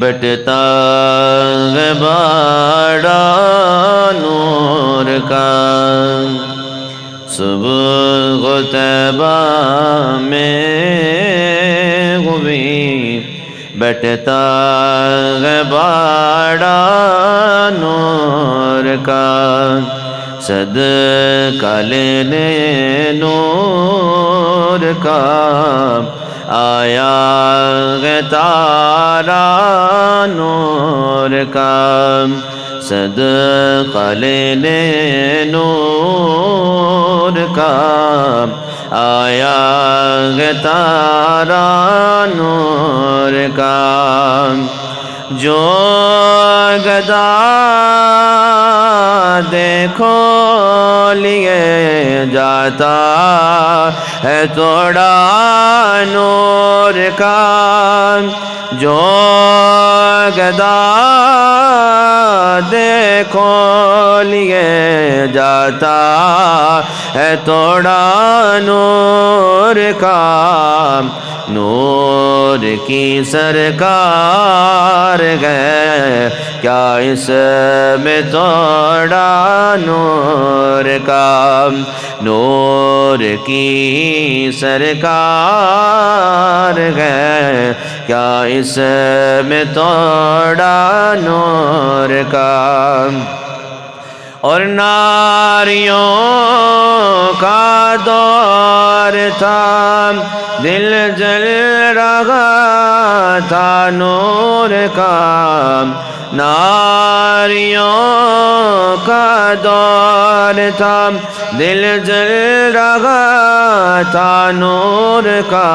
بٹتا ہے باڑا نور کا، صبح و طیبہ میں ہوئی بٹتا ہے باڑا نور کا، صدقہ لینے نور کا آیا ہے تارا نور کا، صدقہ لینے نور کا آیا ہے تارا نور کا، جو گدا دیکھو لیے جاتا ہے توڑا نور کا، جو گدا دیکھو لیے جاتا ہے توڑا نور کا، نور کی سرکار ہے کیا اس میں توڑا نور کا، نور کی سرکار ہے کیا اس میں توڑا نور کا، اور ناریوں کا دور تھا دل جل رہا تھا نور کا، ناریوں کا دور تھا دل جل رہا تھا نور کا،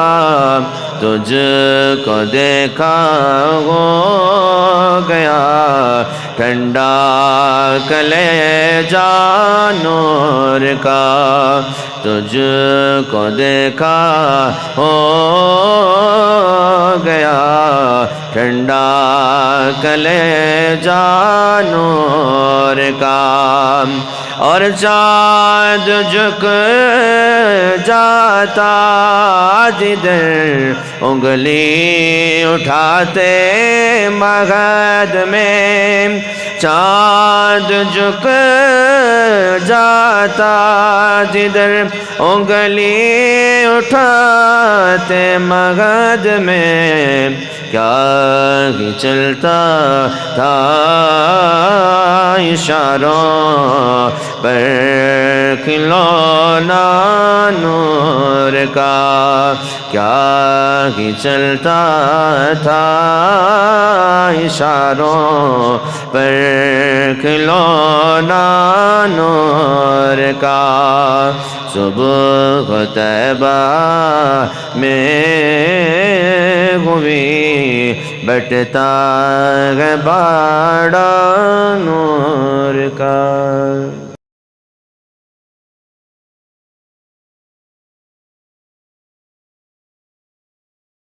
تجھ کو دیکھا ہو گیا ٹھنڈا کلیجہ نور کا، تجھ کو دیکھا ہو گیا ٹھنڈا کلیجہ نور کا، اور چاند جھک جاتا جدھر انگلی اٹھاتے مغد میں، چاند جھک جاتا جدھر انگلی اٹھاتے مغد میں، کیا ہی چلتا تھا اشاروں پر کھلونا نور کا، کیا ہی چلتا تھا اشاروں پر کھلونا نور کا، صبح و طیبہ میں ہوئی بٹتا ہے باڑا نور کا۔